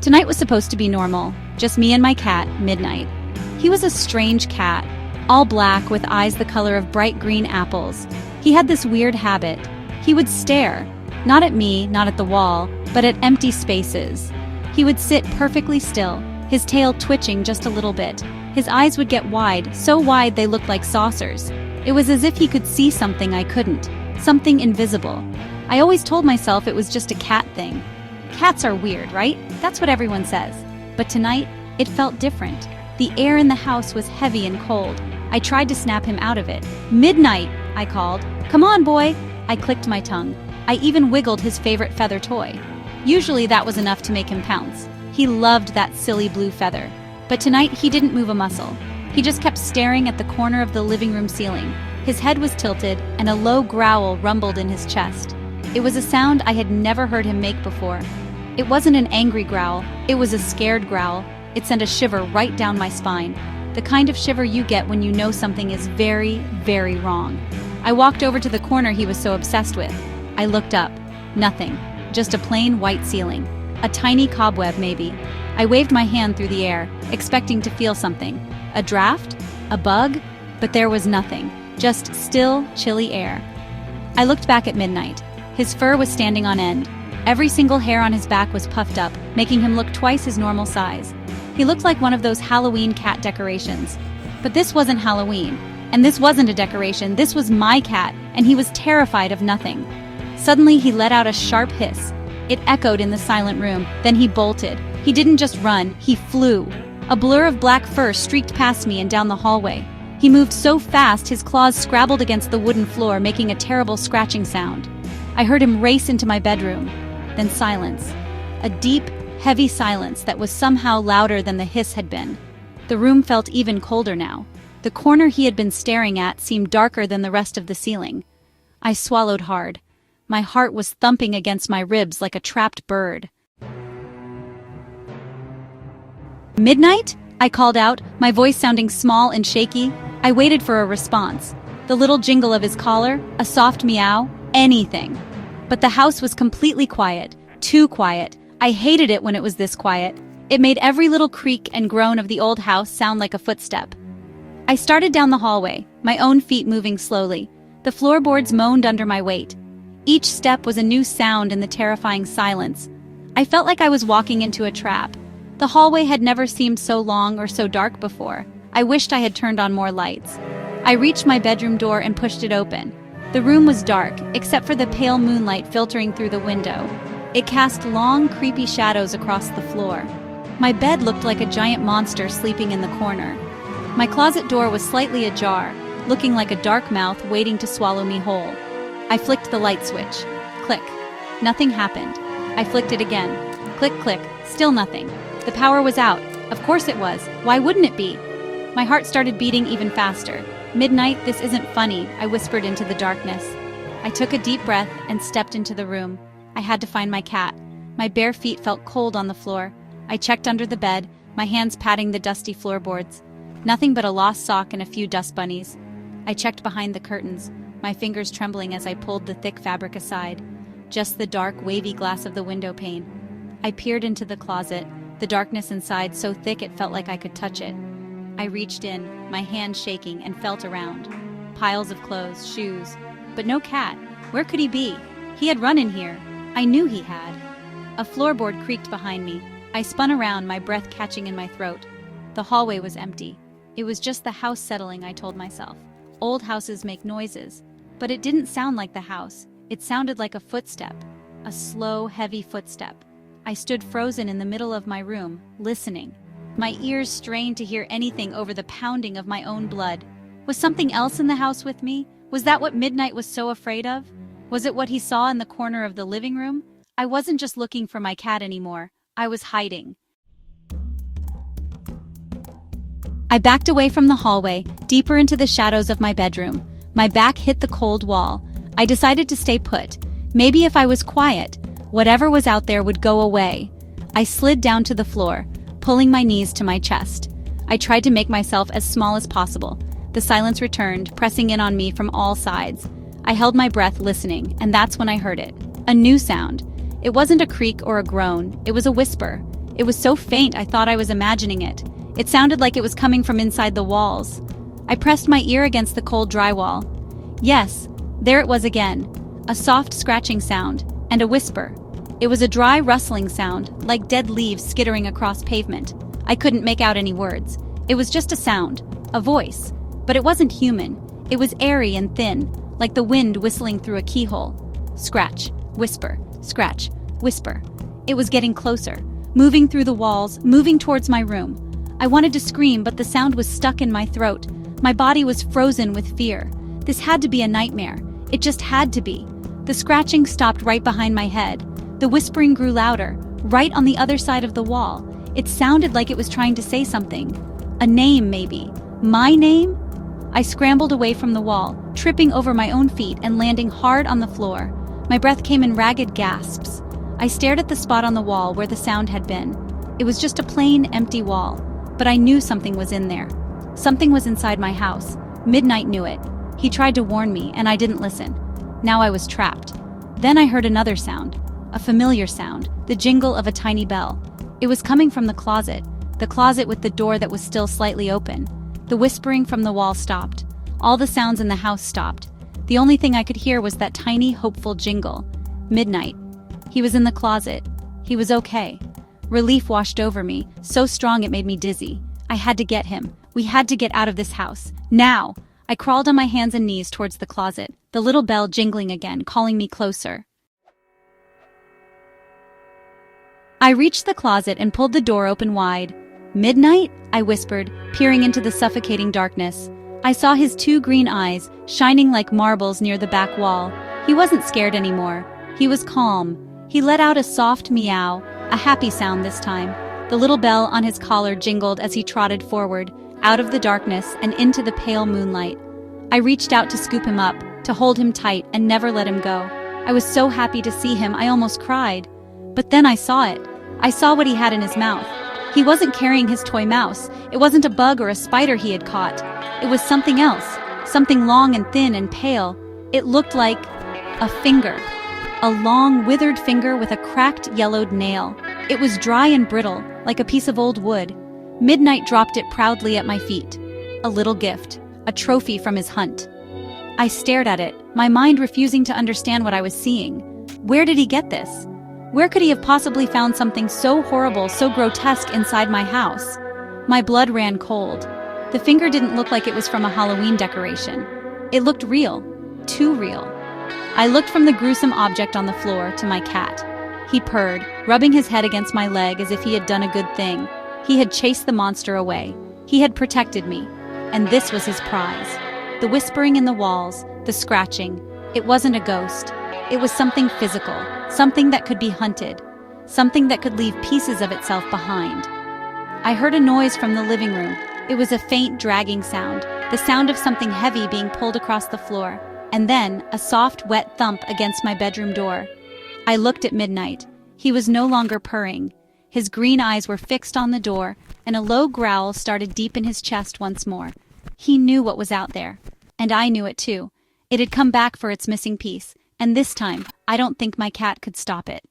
Tonight was supposed to be normal, just me and my cat, Midnight. He was a strange cat, all black with eyes the color of bright green apples. He had this weird habit. He would stare, not at me, not at the wall, but at empty spaces. He would sit perfectly still, his tail twitching just a little bit. His eyes would get wide, so wide they looked like saucers. It was as if he could see something I couldn't, something invisible. I always told myself it was just a cat thing. Cats are weird, right? That's what everyone says. But tonight, it felt different. The air in the house was heavy and cold. I tried to snap him out of it. "Midnight!" I called. "Come on, boy!" I clicked my tongue. I even wiggled his favorite feather toy. Usually that was enough to make him pounce. He loved that silly blue feather. But tonight he didn't move a muscle. He just kept staring at the corner of the living room ceiling. His head was tilted, and a low growl rumbled in his chest. It was a sound I had never heard him make before. It wasn't an angry growl, it was a scared growl. It sent a shiver right down my spine. The kind of shiver you get when you know something is very, very wrong. I walked over to the corner he was so obsessed with. I looked up. Nothing. Just a plain white ceiling. A tiny cobweb, maybe. I waved my hand through the air, expecting to feel something. A draft? A bug? But there was nothing. Just still, chilly air. I looked back at Midnight. His fur was standing on end. Every single hair on his back was puffed up, making him look twice his normal size. He looked like one of those Halloween cat decorations. But this wasn't Halloween. And this wasn't a decoration, this was my cat, and he was terrified of nothing. Suddenly he let out a sharp hiss. It echoed in the silent room, then he bolted. He didn't just run, he flew. A blur of black fur streaked past me and down the hallway. He moved so fast his claws scrabbled against the wooden floor, making a terrible scratching sound. I heard him race into my bedroom. Then silence. A deep, heavy silence that was somehow louder than the hiss had been. The room felt even colder now. The corner he had been staring at seemed darker than the rest of the ceiling. I swallowed hard. My heart was thumping against my ribs like a trapped bird. "Midnight?" I called out, my voice sounding small and shaky. I waited for a response. The little jingle of his collar, a soft meow, anything. But the house was completely quiet, too quiet. I hated it when it was this quiet. It made every little creak and groan of the old house sound like a footstep. I started down the hallway, my own feet moving slowly. The floorboards moaned under my weight. Each step was a new sound in the terrifying silence. I felt like I was walking into a trap. The hallway had never seemed so long or so dark before. I wished I had turned on more lights. I reached my bedroom door and pushed it open. The room was dark, except for the pale moonlight filtering through the window. It cast long, creepy shadows across the floor. My bed looked like a giant monster sleeping in the corner. My closet door was slightly ajar, looking like a dark mouth waiting to swallow me whole. I flicked the light switch. Click. Nothing happened. I flicked it again. Click, click. Still nothing. The power was out. Of course it was. Why wouldn't it be? My heart started beating even faster. "Midnight, this isn't funny," I whispered into the darkness. I took a deep breath and stepped into the room. I had to find my cat. My bare feet felt cold on the floor. I checked under the bed, my hands patting the dusty floorboards. Nothing but a lost sock and a few dust bunnies. I checked behind the curtains, my fingers trembling as I pulled the thick fabric aside. Just the dark, wavy glass of the window pane. I peered into the closet, the darkness inside so thick it felt like I could touch it. I reached in, my hand shaking, and felt around. Piles of clothes, shoes. But no cat. Where could he be? He had run in here. I knew he had. A floorboard creaked behind me. I spun around, my breath catching in my throat. The hallway was empty. It was just the house settling, I told myself. Old houses make noises. But it didn't sound like the house. It sounded like a footstep. A slow, heavy footstep. I stood frozen in the middle of my room, listening. My ears strained to hear anything over the pounding of my own blood. Was something else in the house with me? Was that what Midnight was so afraid of? Was it what he saw in the corner of the living room? I wasn't just looking for my cat anymore. I was hiding. I backed away from the hallway, deeper into the shadows of my bedroom. My back hit the cold wall. I decided to stay put. Maybe if I was quiet, whatever was out there would go away. I slid down to the floor, pulling my knees to my chest. I tried to make myself as small as possible. The silence returned, pressing in on me from all sides. I held my breath, listening, and that's when I heard it. A new sound. It wasn't a creak or a groan. It was a whisper. It was so faint I thought I was imagining it. It sounded like it was coming from inside the walls. I pressed my ear against the cold drywall. Yes, there it was again. A soft scratching sound, and a whisper. It was a dry rustling sound, like dead leaves skittering across pavement. I couldn't make out any words. It was just a sound, a voice. But it wasn't human. It was airy and thin, like the wind whistling through a keyhole. Scratch, whisper, scratch, whisper. It was getting closer, moving through the walls, moving towards my room. I wanted to scream, but the sound was stuck in my throat. My body was frozen with fear. This had to be a nightmare. It just had to be. The scratching stopped right behind my head. The whispering grew louder, right on the other side of the wall. It sounded like it was trying to say something. A name, maybe. My name? I scrambled away from the wall, tripping over my own feet and landing hard on the floor. My breath came in ragged gasps. I stared at the spot on the wall where the sound had been. It was just a plain, empty wall, but I knew something was in there. Something was inside my house. Midnight knew it. He tried to warn me, and I didn't listen. Now I was trapped. Then I heard another sound, a familiar sound, the jingle of a tiny bell. It was coming from the closet with the door that was still slightly open. The whispering from the wall stopped. All the sounds in the house stopped. The only thing I could hear was that tiny, hopeful jingle. Midnight. He was in the closet. He was okay. Relief washed over me, so strong it made me dizzy. I had to get him. We had to get out of this house. Now! I crawled on my hands and knees towards the closet, the little bell jingling again, calling me closer. I reached the closet and pulled the door open wide. "Midnight?" I whispered, peering into the suffocating darkness. I saw his two green eyes, shining like marbles near the back wall. He wasn't scared anymore. He was calm. He let out a soft meow, a happy sound this time. The little bell on his collar jingled as he trotted forward, out of the darkness and into the pale moonlight. I reached out to scoop him up, to hold him tight and never let him go. I was so happy to see him I almost cried. But then I saw it. I saw what he had in his mouth. He wasn't carrying his toy mouse. It wasn't a bug or a spider he had caught. It was something else, something long and thin and pale. It looked like a finger. A long, withered finger with a cracked, yellowed nail. It was dry and brittle, like a piece of old wood. Midnight dropped it proudly at my feet. A little gift, a trophy from his hunt. I stared at it, my mind refusing to understand what I was seeing. Where did he get this? Where could he have possibly found something so horrible, so grotesque inside my house? My blood ran cold. The finger didn't look like it was from a Halloween decoration. It looked real, too real. I looked from the gruesome object on the floor to my cat. He purred, rubbing his head against my leg as if he had done a good thing. He had chased the monster away. He had protected me. And this was his prize. The whispering in the walls, the scratching. It wasn't a ghost. It was something physical, something that could be hunted, something that could leave pieces of itself behind. I heard a noise from the living room. It was a faint, dragging sound, the sound of something heavy being pulled across the floor, and then a soft, wet thump against my bedroom door. I looked at Midnight. He was no longer purring. His green eyes were fixed on the door, and a low growl started deep in his chest once more. He knew what was out there, and I knew it too. It had come back for its missing piece, and this time, I don't think my cat could stop it.